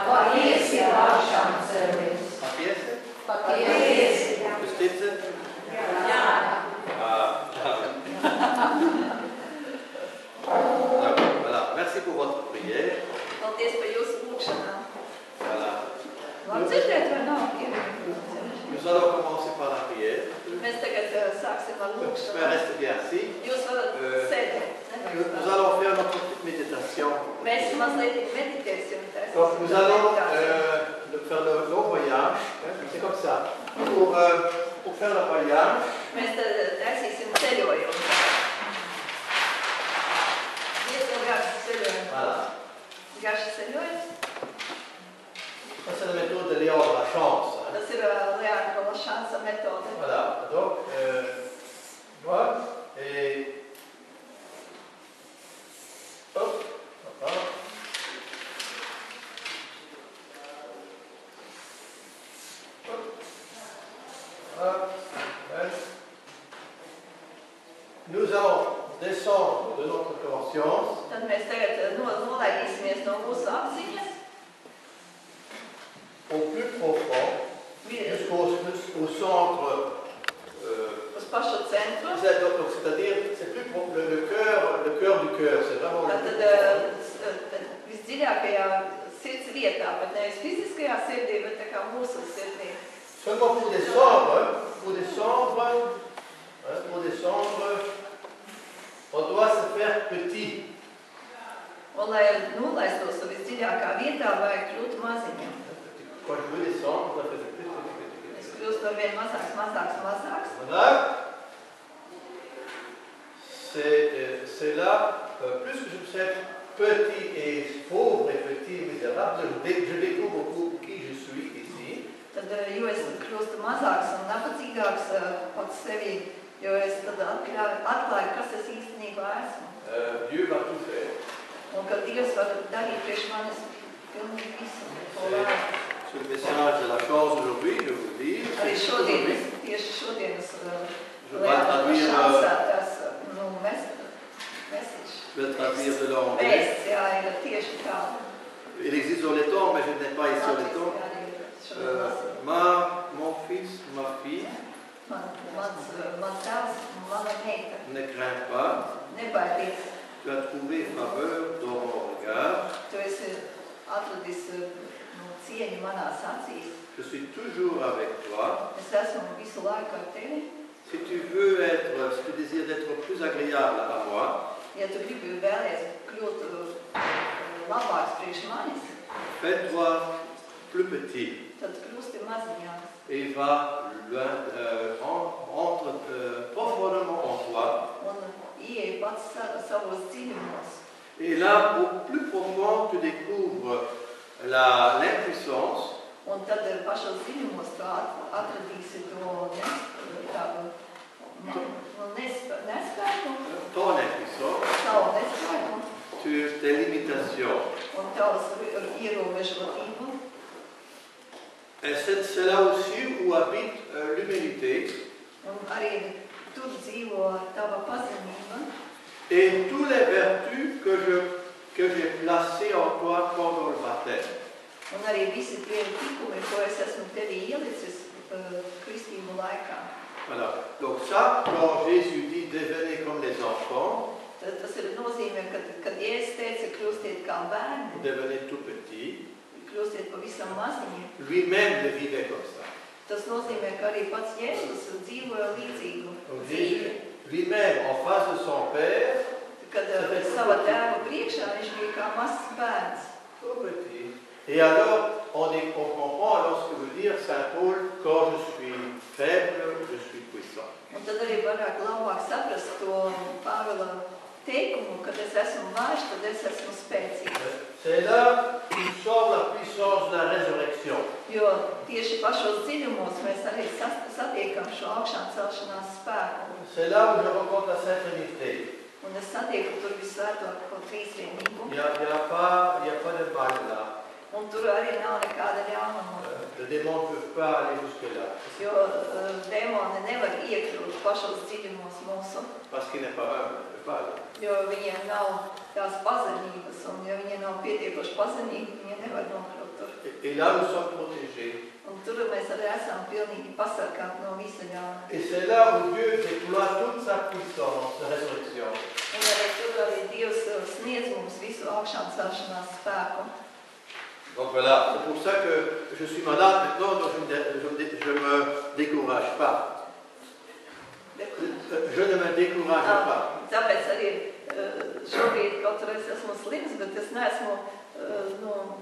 Patiesi lākšana sevis. Patiesi? Patiesi. Jūs ticat? Jā. Voilà, merci pour votre prière. Paldies par jūsu lūgšanām. Voilà. Labi dzirdēt vai nav? Nous allons commencer par la prière. Mēs tagad sāksim ar Tu peux lūgšanām. rester bien assis. Jūs varat sēdēt. Nous allons faire notre petite méditation. Mēs mazliet meditēsim. Donc nous allons faire le long voyage. C'est comme ça. Pour faire le voyage. Mēs tad taisīsim ceļojumu. Diezgan garš ceļojums. Voilà. Garš ceļojums. Ça c'est la méthode de Léon de la chance. Tas ir Leāna la šansa metode. Voilà. Donc, voilà. Et hop, voilà. Nous allons descendre de notre conscience. Tad mēs tagad nolaidīsimies no mūsu apziņas Au plus profond, jusqu'au centre. uz pašu centru. C'est-à-dire, c'est plus le cœur du cœur. C'est vraiment le plus profond. Tad visdziļākajā sirds vietā, bet nevis fiziskajā sirdī, bet tā kā mūsu sirdī. Seulement pour descendre, on doit se faire petit. Un, lai nolaistos visdziļākā vietā, vajag kļūt maziņam. Quand je veux descendre, on doit faire plus. Es kļūstu ar vien mazāks. Voilà. C'est là, plus que je me sens petit et pauvre et petit et misérable, je découvre qui je suis ici. Tad, jo es kļūstu mazāks un nabadzīgāks pats sevi, jo es tad atklāju, kas es īstenībā esmu. Dieu va tout faire. Un ka Dievs var darīt priekš manis pilnīgi visu. C'est le message de la chance aujourd'hui, je vous le dis. Arī šodienas, tieši šodienas Je vais traduire de l'anglais. Il existe sur les temps, mais je n'ai pas ici sur les temps. Mon fils, ma fille, ne crains pas. Tu as trouvé faveur dans mon regard. Je suis toujours avec toi. Si tu désires être plus agréable à moi, fais-toi plus petit et va entre profondément en toi. Et là, au plus profond, tu découvres l'impuissance. Un tad pašos dziļumos tu atradīsi to nespēku, Ton impuissance, savu nespēku tes limitations. un tavas ierobežotību. Et c'est là aussi où habite l'humilité. Un arī tur dzīvo tava pazemība. Et toutes les vertus que j'ai placées en toi pendant le baptême. Un arī visi tie tikumi, ko es esmu tevī ielicis kristību laikā. Voilà. Donc ça, quand Jésus dit devenez comme les enfants, Tas ir nozīmē, kad Jēzus teica, kļūstiet kā bērni, devenez tout petit, kļūstiet pavisam maziņi. lui-même le vivait comme ça. Tas nozīmē, ka arī pats Jēzus dzīvoja līdzīgu Donc dzīvi. Jésus, lui-même, en face de son Père, Kad sava tēva priekšā viņš bija kā mazs bērns. tout petit. Et alors, on comprend alors ce que veut dire Saint Paul, quand je suis faible, je suis puissant. Un tad arī varētu labāk saprast to Pāvila teikumu, kad es esmu vājš, tad es esmu spēcīgs. C'est là où sort la puissance de la résurrection. Jo tieši pašos dziļumos mēs arī satiekam šo augšām celšanās spēku. C'est là où je rencontre la Sainte Trinité. Un es satieku tur visvētāko trīsvienību. Il y a pas de mal là. Un tur arī nav nekāda ļaunuma. Le démon ne peut pas aller jusque-là. Jo dēmoni nevar iekļūt pašos dziļumos mūsu. Parce qu'il n'est pas humble, il ne peut pas aller. Jo viņiem nav tās pazemības, un ja viņi nav pietiekoši pazemīgi, viņi nevar nokļūt tur. Et là, nous sommes protégés. Un tur mēs arī esam pilnīgi pasargāti no visa ļauna. Et c'est là où Dieu déploie toute sa puissance de résurrection. Un arī tur arī Dievs sniedz mums visu augšām celšanās spēku. Donc voilà, c'est pour ça que je suis malade maintenant, donc je ne me décourage pas. Je ne me décourage pas. Tāpēc arī šobrīd, kaut arī es esmu slims, bet es neesmu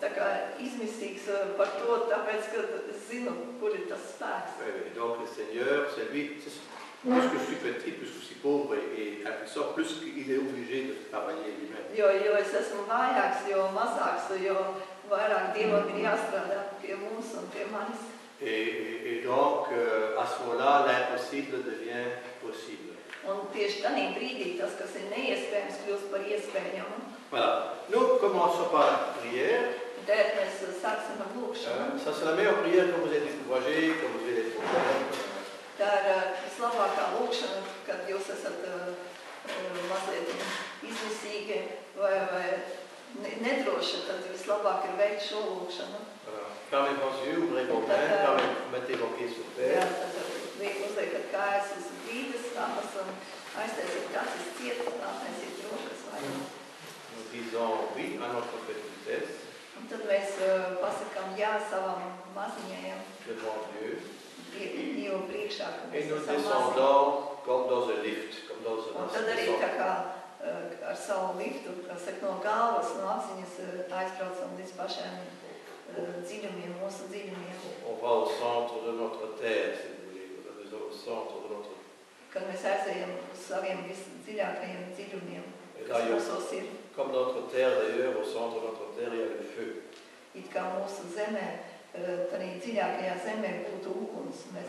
tā kā izmisīgs par to, tāpēc, ka es zinu, kur ir tas spēks. Et donc le Seigneur, c'est lui, plus que je suis petit, plus que je suis pauvre et impuissant, plus qu'il est obligé de travailler lui-même. Jo es esmu vājāks, jo mazāks, jo vairāk Dievam ir jāstrādā pie mums un pie manis. Et donc, à ce moment-là, l'impossible devient possible. Un tieši tādā brīdī tas, kas ir neiespējams, kļūst par iespējamu. Voilà. Nous commençons par la prière. Tēt mēs sāksim ar lūkšanu. Ça, c'est la meilleure prière quand vous êtes découragé, quand vous avez des problèmes. Tā ir vislabākā lūkšana, kad jūs esat mazliet izmisīgi vai nedroši, tad vislabāk ir veikt šo lūkšanu. Voilà. Fermez vos yeux, ouvrez vos mains, mettez vos pieds sur terre. Jā, tad uzliekat kājas uz grīdas, tāpas un aiztaisiet acis ciet, atnesiet rokas vaļā. Nous disons oui à notre petitesse Un tad mēs pasakām jā savam maziņajam devant Dieu. Dievu priekšā, ka Et mēs nous esam maziņi. descendons comme dans un lift, comme dans un Un tad arī tā kā ar savu liftu, kā saka, no galvas, no apziņas aizbraucam līdz pašiem dziļumiem, mūsu dziļumiem. On va au centre de notre terre, si vous voulez. Vous allez au centre de notre terre. Kad mēs aizējam uz saviem visdziļākajiem dziļumiem, Et kas là, mūsos ir. comme notre terre d'ailleurs, au centre de notre terre, il y a le feu. It kā mūsu zemē, tādā dziļākajā zemē būtu uguns. Mēs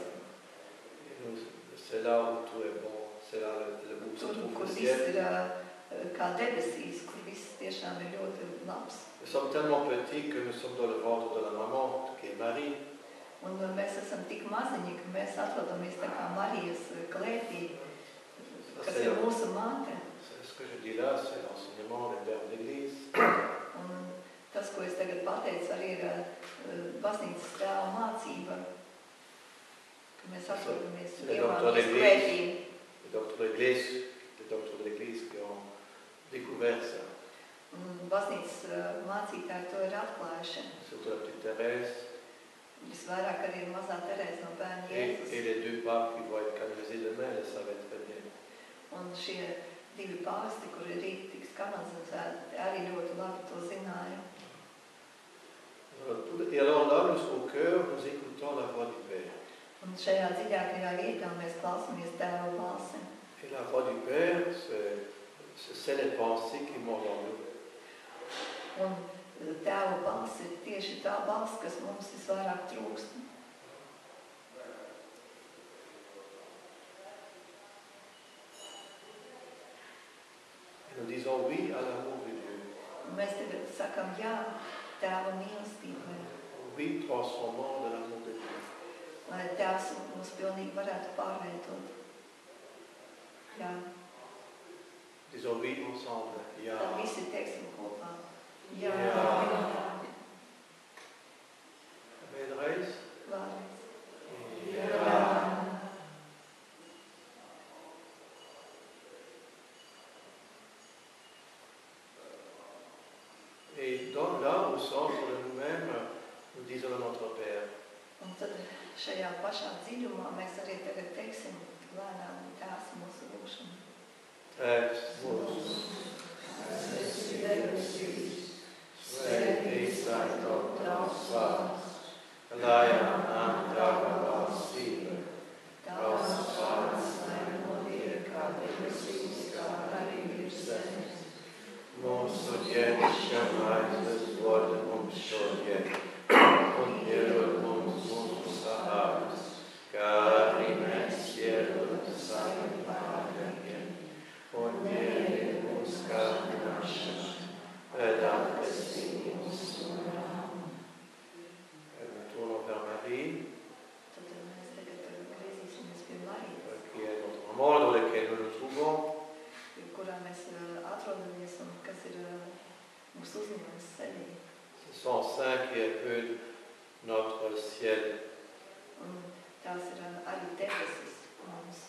C'est là où tout est bon, c'est là où se tur, trouve kur le viss ciel. ir kā debesīs, kur viss tiešām ir ļoti labs. Nous sommes tellement petits que nous sommes dans le ventre de la maman, qui est Marie. Un mēs esam tik maziņi, ka mēs atrodamies tā kā Marijas klētī, kas ir mūsu māte. Ce que je dis là, c'est l'enseignement des pères d'église. Un tas, ko es tagad pateicu, arī ir baznīcas tēva mācība, ka mēs atrodamies Dievā mēs klētī. Les docteurs de l'église qui ont découvert ça. Baznīcas mācītāji to ir atklājuši. Surtout la petite Thérèse. Visvairāk arī ir mazā Terēze no bērna Et Jēzus. les deux papes qui vont être canonisés demain, le savaient très bien. Un šie divi pāvesti, kuri rīt tiks kanonizēti, arī ļoti labi to zināja. Et alors là, au cœur, nous écoutons la voix du Père. Un šajā dziļākajā vietā mēs klausāmies Tēva balsi. Et la voix du Père, c'est les pensées qui montent en nous. Un Tēva balss ir tieši tā balss, kas mums visvairāk trūkst. Et nous disons oui à l'amour de Dieu. Mēs tagad sakam jā Tēva mīlestībai, Oui, transformant de l'amour de Dieu. lai Tēvs mūs pilnīgi varētu pārvietot. Jā, Disons oui ensemble. Ya. tad visi teiksim kopā. Jā, Vēlreiz. vēlreiz. Ya. Et donc là, au centre de nous-mêmes, nous disons à notre Père. Un tad šajā pašā dziļumā mēs arī tagad teiksim lēnām Tēvs mūsu lūgšanu. Tēvs mūsu, kas esi debesīs, svētīts lai top tavs vārds, lai nāk tava valstība, tavs vārds, lai notiek kā debesīs, kā arī virs zemes. Mūsu dienascho maizes dod mums šodien, un iedod mums mūsu sāpes, kā arī mēs iedodam saviem pārdarījumiem, un neieved mūsu kārdināšanā, bet atpestī mūs no ļauna. Nous tournons vers Marie, Tad mēs tagad griezīsimies pie Marijas, qui est notre maman dans laquelle nous nous trouvons. kurā mēs atrodamies un kas ir mūsu uzņēmums sevī. C'est son sein qui est un peu notre ciel. Un tās ir arī debesis mums.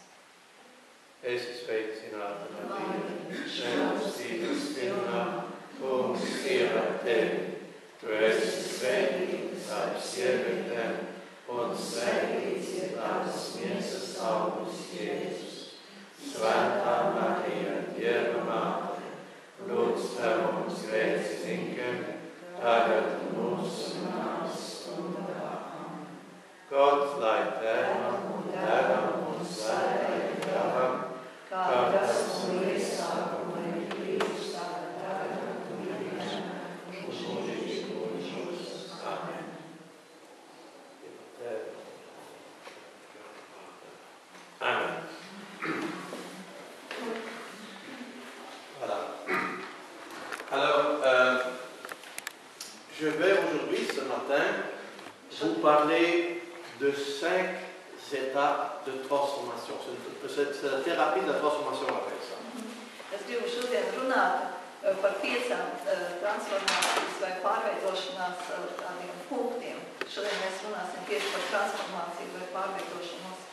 Esi sveicināta, Marija, Marija, žēlastības pilnā, Kungs ir ar tevi. Tu esi svētīta starp sievietēm, un svētīts ir tavs miesas augurs, Jēzus. Svētā Marija, Dieva māte, lūdz par mums grēciniekiem, tagad un mūsu nāves stundā. Kaut lai Tēvam un Dēlam un Svētajam Garam, kā tas no iesākuma ir bijis, tagad un vienmēr, un mūžīgi mūžos. Amen. Amen. Voilà. Alors, je vais aujourd'hui, ce matin, vous parler de 5 étapes de transformation. C'est la thérapie de la transformation, on appelle ça. Es gribu šodien runāt par 5 transformācijas vai pārveidošanās tādiem punktiem. Šodien mēs runāsim tieši par transformāciju vai pārveidošanos.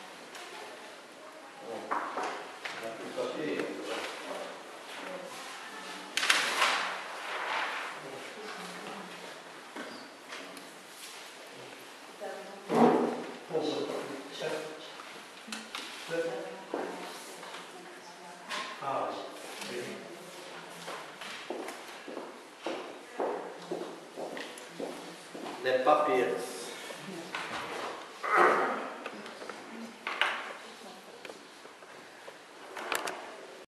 Les papiers.